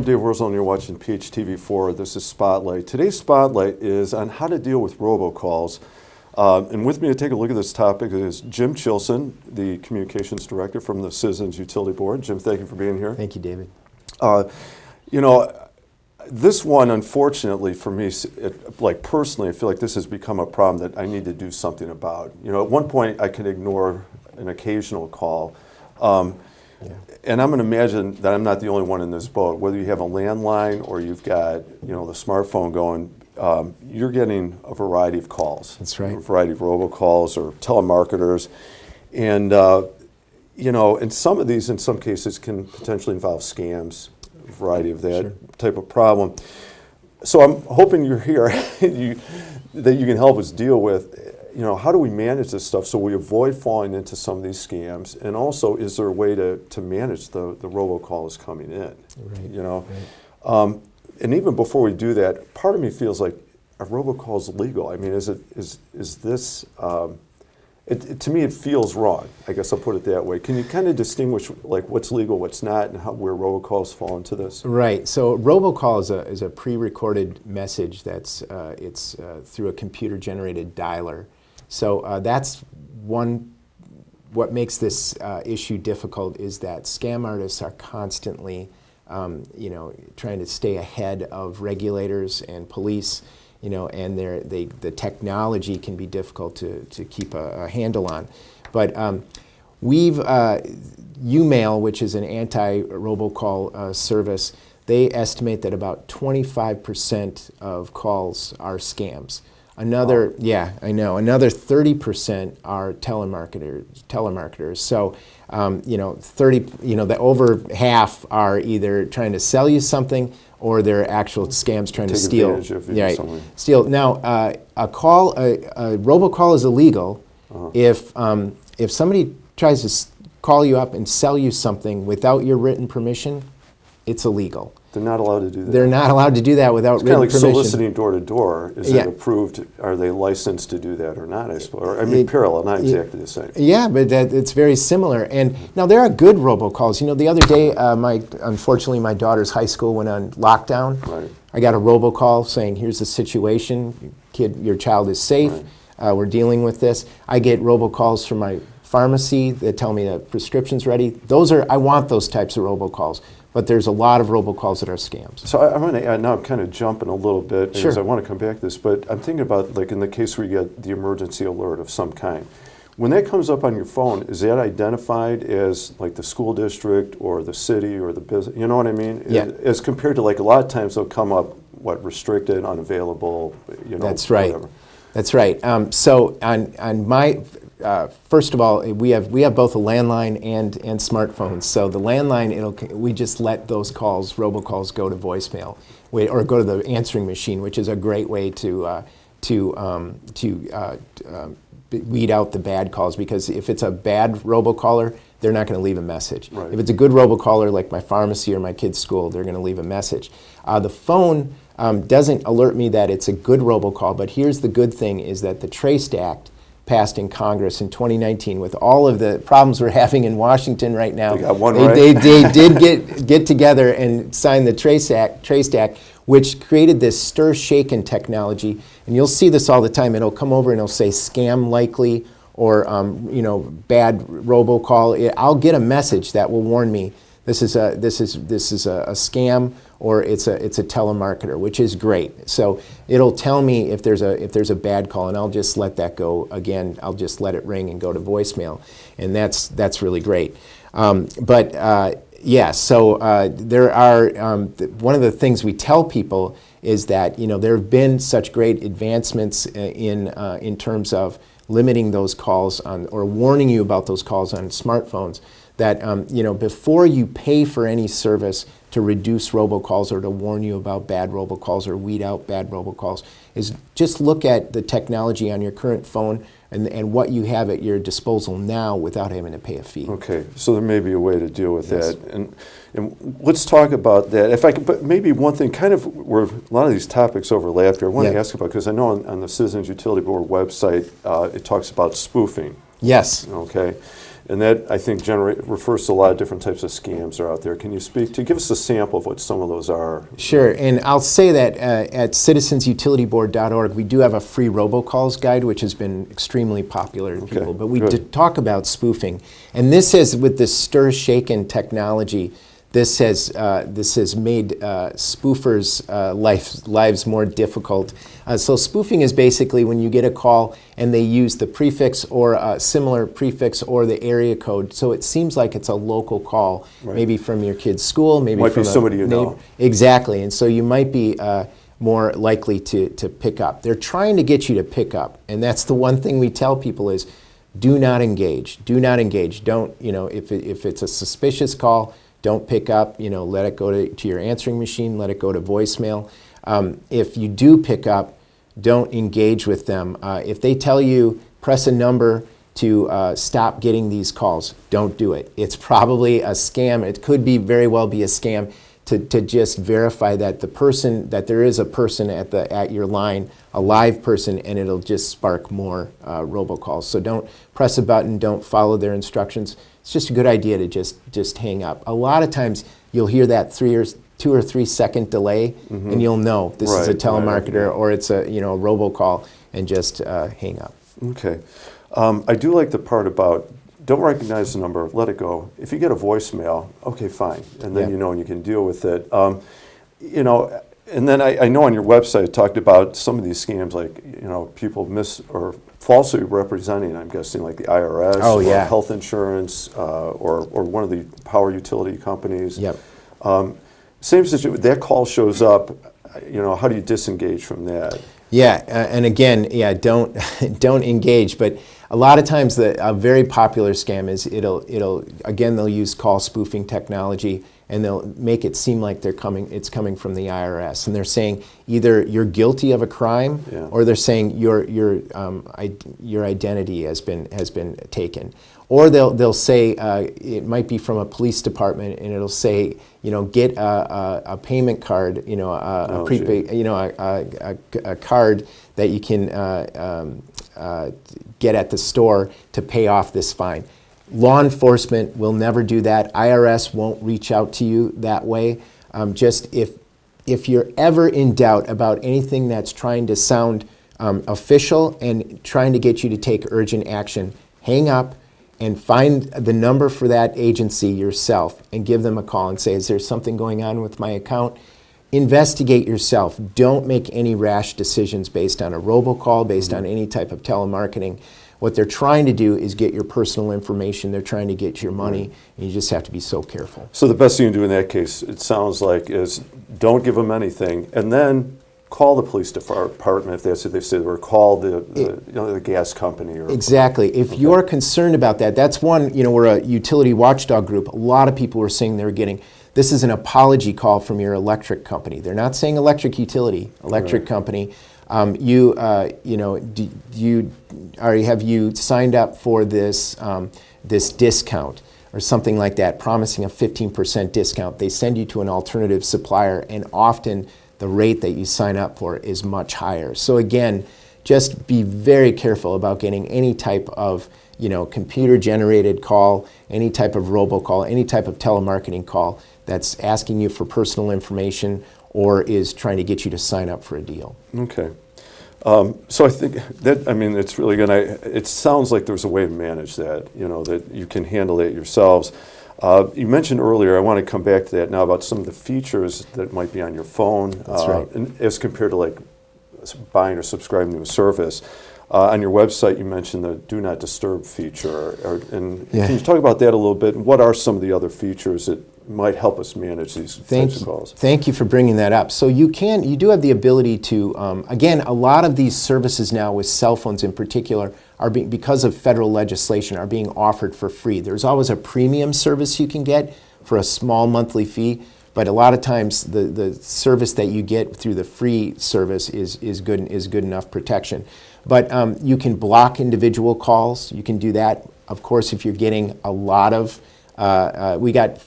Dave Wurzel, and you're watching PHTV4. This is Spotlight. Today's Spotlight is on how to deal with robocalls. And with me to take a look at this topic is Jim Chilson, the Communications Director from the Citizens Utility Board. Jim, thank you for being here. Thank you, David. You know, this one, unfortunately for me, like personally, I feel like this has become a problem that I need to do something about. You know, at one point I could ignore an occasional call. And I'm going to imagine that I'm not the only one in this boat. Whether you have a landline or you've got, you know, the smartphone going, you're getting a variety of calls. That's right. A variety of robocalls or telemarketers. And, you know, and some of these, in some cases, can potentially involve scams, a variety of that type of problem. So I'm hoping you're here, that you can help us deal with, you know, how do we manage this stuff so we avoid falling into some of these scams? And also, is there a way to manage the robocalls coming in? Right. You know, and even before we do that, part of me feels like, are robocalls legal? I mean, is this? To me, it feels wrong. I guess I'll put it that way. Can you kind of distinguish like what's legal, what's not, and where robocalls fall into this? Right. So robocall is a pre-recorded message that's it's through a computer-generated dialer. So that's one. What makes this issue difficult is that scam artists are constantly, you know, trying to stay ahead of regulators and police. You know, and the technology can be difficult to keep a handle on. But we've, UMail, which is an anti-robocall service, they estimate that about 25% of calls are scams. Another, yeah, I know, another 30% are telemarketers. So, you know, over half are either trying to sell you something or they're actual scams trying to steal. Steal. Now, a robocall is illegal if somebody tries to call you up and sell you something without your written permission. It's illegal. They're not allowed to do that. They're not allowed to do that without written permission. It's kind of like soliciting door to door. Is it approved? Are they licensed to do that or not? I suppose. Or, I mean, parallel, not exactly the same. Yeah, but it's very similar. And now there are good robocalls. You know, the other day, unfortunately, my daughter's high school went on lockdown. Right. I got a robocall saying, "Here's the situation. Your child is safe. Right. We're dealing with this." I get robocalls from my pharmacy that tell me that prescription's ready. I want those types of robocalls. But there's a lot of robocalls that are scams. So I'm going to now I'm kind of jumping a little bit because I want to come back to this. But I'm thinking about like in the case where you get the emergency alert of some kind. When that comes up on your phone, is that identified as like the school district or the city or the business? You know what I mean? Yeah. As compared to like a lot of times they'll come up restricted, unavailable. You know. That's right. Whatever. That's right. So on my first of all, we have both a landline and smartphones. So the landline, we just let those calls, robocalls, go to voicemail, or go to the answering machine, which is a great way to weed out the bad calls. Because if it's a bad robocaller, they're not going to leave a message. Right. If it's a good robocaller, like my pharmacy or my kid's school, they're going to leave a message. The phone doesn't alert me that it's a good robocall. But here's the good thing: is that the Trace Act passed in Congress in 2019 with all of the problems we're having in Washington right now. They did get together and sign the Trace Act, which created this stir-shaken technology. And you'll see this all the time. It'll come over and it'll say scam likely or you know, bad robocall. I'll get a message that will warn me this is a scam or it's a telemarketer, which is great. So it'll tell me if there's a bad call, and I'll just let that go. Again, I'll just let it ring and go to voicemail, and that's really great. Yeah, so there are one of the things we tell people is that, you know, there have been such great advancements in terms of limiting those calls on, or warning you about those calls on smartphones, that you know, before you pay for any service to reduce robocalls or to warn you about bad robocalls or weed out bad robocalls, is just look at the technology on your current phone and what you have at your disposal now without having to pay a fee. Okay, so there may be a way to deal with that. And let's talk about that. If I could, but maybe one thing, kind of where a lot of these topics overlap here, I want to ask about, because I know on the Citizens Utility Board website, it talks about spoofing. Yes. Okay. And that, I think, refers to a lot of different types of scams that are out there. Can you give us a sample of what some of those are? Sure, and I'll say that at citizensutilityboard.org, we do have a free robocalls guide, which has been extremely popular to people. But we talk about spoofing. And this has, with this stir-shaken technology, this has made spoofers' lives more difficult. So spoofing is basically when you get a call and they use the prefix or a similar prefix or the area code. So it seems like it's a local call, maybe from your kid's school, maybe might from be somebody you know. Exactly, and so you might be more likely to pick up. They're trying to get you to pick up, and that's the one thing we tell people is, do not engage. Do not engage. Don't, if it's a suspicious call, don't pick up, let it go to your answering machine, let it go to voicemail. If you do pick up, don't engage with them. If they tell you, press a number to stop getting these calls, don't do it. It's probably a scam. It could very well be a scam to just verify that that there is a person at your line, a live person, and it'll just spark more robocalls. So don't press a button, don't follow their instructions. It's just a good idea to just hang up. A lot of times you'll hear that 2 or 3 second delay, and you'll know this is a telemarketer or it's a robocall, and just hang up. Okay, I do like the part about don't recognize the number, let it go. If you get a voicemail, okay, fine, and then and you can deal with it. And then I know on your website it talked about some of these scams, like people or falsely representing, I'm guessing, like the IRS or health insurance or one of the power utility companies. Yep. Same situation. That call shows up. How do you disengage from that? Yeah, and again, don't engage. But a lot of times, a very popular scam is they'll use call spoofing technology, and they'll make it seem like it's coming from the IRS, and they're saying either you're guilty of a crime, or they're saying your identity has been taken, or they'll say it might be from a police department, and it'll say get a payment card, a prepaid, a card that you can get at the store to pay off this fine. Law enforcement will never do that. IRS won't reach out to you that way. Just if you're ever in doubt about anything that's trying to sound official and trying to get you to take urgent action, hang up and find the number for that agency yourself and give them a call and say, is there something going on with my account? Investigate yourself. Don't make any rash decisions based on a robocall, based on any type of telemarketing. What they're trying to do is get your personal information. They're trying to get your money, and you just have to be so careful. So the best thing to do in that case, it sounds like, is don't give them anything, and then call the police department if that's what they say, or call the gas company. Exactly. If you're concerned about that, that's one, we're a utility watchdog group. A lot of people were saying they're getting, this is an apology call from your electric company. They're not saying electric utility, electric company. Have you signed up for this this discount or something like that, promising a 15% discount? They send you to an alternative supplier, and often the rate that you sign up for is much higher. So again, just be very careful about getting any type of computer-generated call, any type of robocall, any type of telemarketing call that's asking you for personal information or is trying to get you to sign up for a deal. Okay. So I think that, it's really good. It sounds like there's a way to manage that, that you can handle that yourselves. You mentioned earlier, I want to come back to that now, about some of the features that might be on your phone. That's right. And as compared to like buying or subscribing to a service. On your website, you mentioned the Do Not Disturb feature. Can you talk about that a little bit? And what are some of the other features that might help us manage these types of calls? Thank you for bringing that up. So you do have the ability to, again, a lot of these services now with cell phones in particular are because of federal legislation, are being offered for free. There's always a premium service you can get for a small monthly fee, but a lot of times the service that you get through the free service is good enough protection. But you can block individual calls. You can do that. Of course, if you're getting a lot of, we got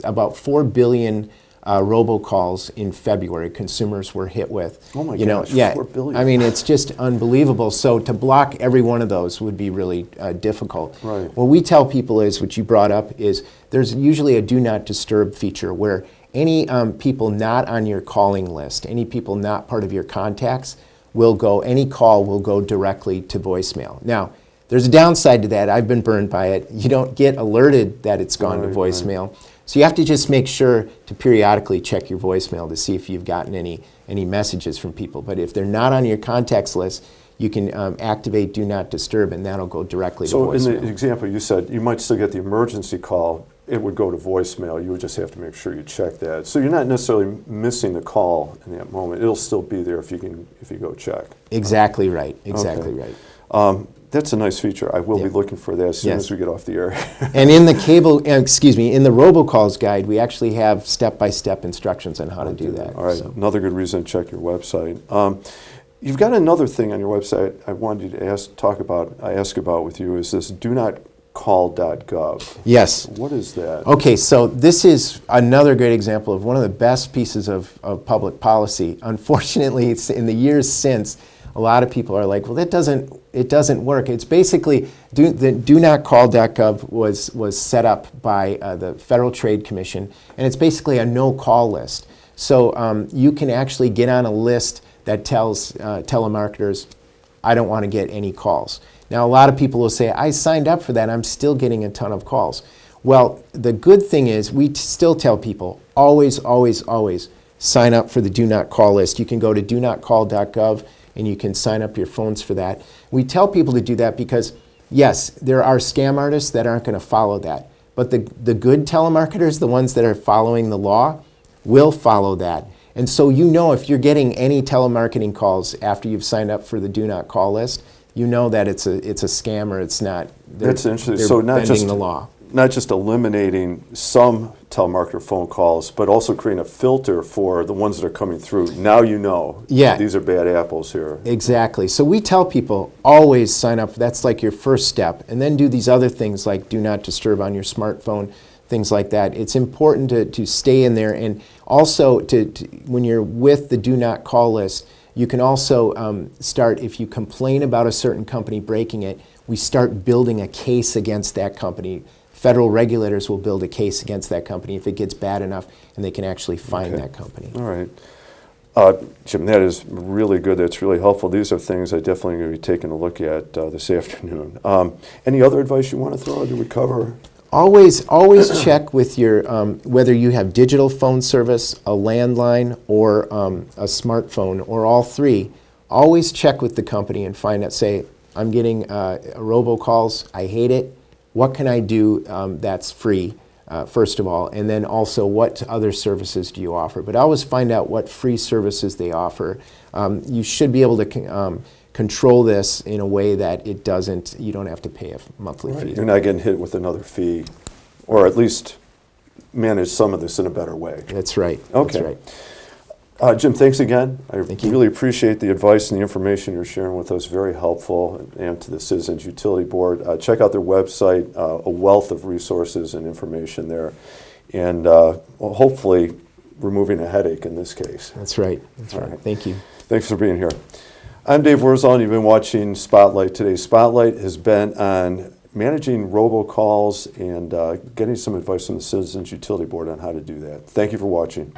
about 4 billion robocalls in February. Consumers were hit with. Oh my you know, gosh, yeah, 4 billion. I mean, it's just unbelievable. So to block every one of those would be really difficult. Right. What we tell people is, what you brought up, is there's usually a do not disturb feature where any people not on your calling list, any people not part of your contacts, will go, any call will go directly to voicemail. Now, there's a downside to that. I've been burned by it. You don't get alerted that it's gone to Right, voicemail. So you have to just make sure to periodically check your voicemail to see if you've gotten any messages from people. But if they're not on your contacts list, you can activate Do Not Disturb, and that'll go directly to So in voicemail. the example you said, you might still get the emergency call. It would go to voicemail. You would just have to make sure you check that. So you're not necessarily missing the call in that moment. It'll still be there if you go check. Exactly right. Exactly right. That's a nice feature. I will be looking for that as soon as we get off the air. And in the in the robocalls guide, we actually have step-by-step instructions on how to do that. All right, So. another good reason to check your website. You've got another thing on your website I wanted you to ask about with you is this donotcall.gov. Yes. What is that? Okay, so this is another great example of one of the best pieces of public policy. Unfortunately, it's in the years since, a lot of people are like, well, it doesn't work. It's basically, the donotcall.gov was set up by the Federal Trade Commission, and it's basically a no-call list. So you can actually get on a list that tells telemarketers, I don't want to get any calls. Now, a lot of people will say, I signed up for that, I'm still getting a ton of calls. Well, the good thing is we still tell people, always, always, always sign up for the Do Not Call list. You can go to donotcall.gov and you can sign up your phones for that. We tell people to do that because, yes, there are scam artists that aren't going to follow that. But the good telemarketers, the ones that are following the law, will follow that. And so you know if you're getting any telemarketing calls after you've signed up for the Do Not Call list, you know that it's a scam or it's not. That's interesting. They're So not bending just the law. Not just eliminating some telemarketer phone calls, but also creating a filter for the ones that are coming through. Now you know these are bad apples here. Exactly. So we tell people always sign up. That's like your first step. And then do these other things like Do Not Disturb on your smartphone, things like that. It's important to stay in there. And also, when you're with the Do Not Call list, you can also start, if you complain about a certain company breaking it, we start building a case against that company. Federal regulators will build a case against that company if it gets bad enough, and they can actually fine that company. All right. Jim, that is really good. That's really helpful. These are things I definitely going to be taking a look at this afternoon. Any other advice you want to throw out? Did we cover? Always check with your, whether you have digital phone service, a landline, or a smartphone, or all three. Always check with the company and find out, say, I'm getting robocalls, I hate it. What can I do that's free, first of all, and then also what other services do you offer? But always find out what free services they offer. You should be able to control this in a way that you don't have to pay a monthly fee. You're not getting hit with another fee, or at least manage some of this in a better way. That's right. Okay. That's right. Jim, thanks again. I Thank you. really appreciate the advice and the information you're sharing with us. Very helpful, and to the Citizens Utility Board. Check out their website, a wealth of resources and information there. And hopefully removing a headache in this case. That's right. That's right. Thank you. Thanks for being here. I'm Dave Wurzal, and you've been watching Spotlight. Today's Spotlight has been on managing robocalls and getting some advice from the Citizens Utility Board on how to do that. Thank you for watching.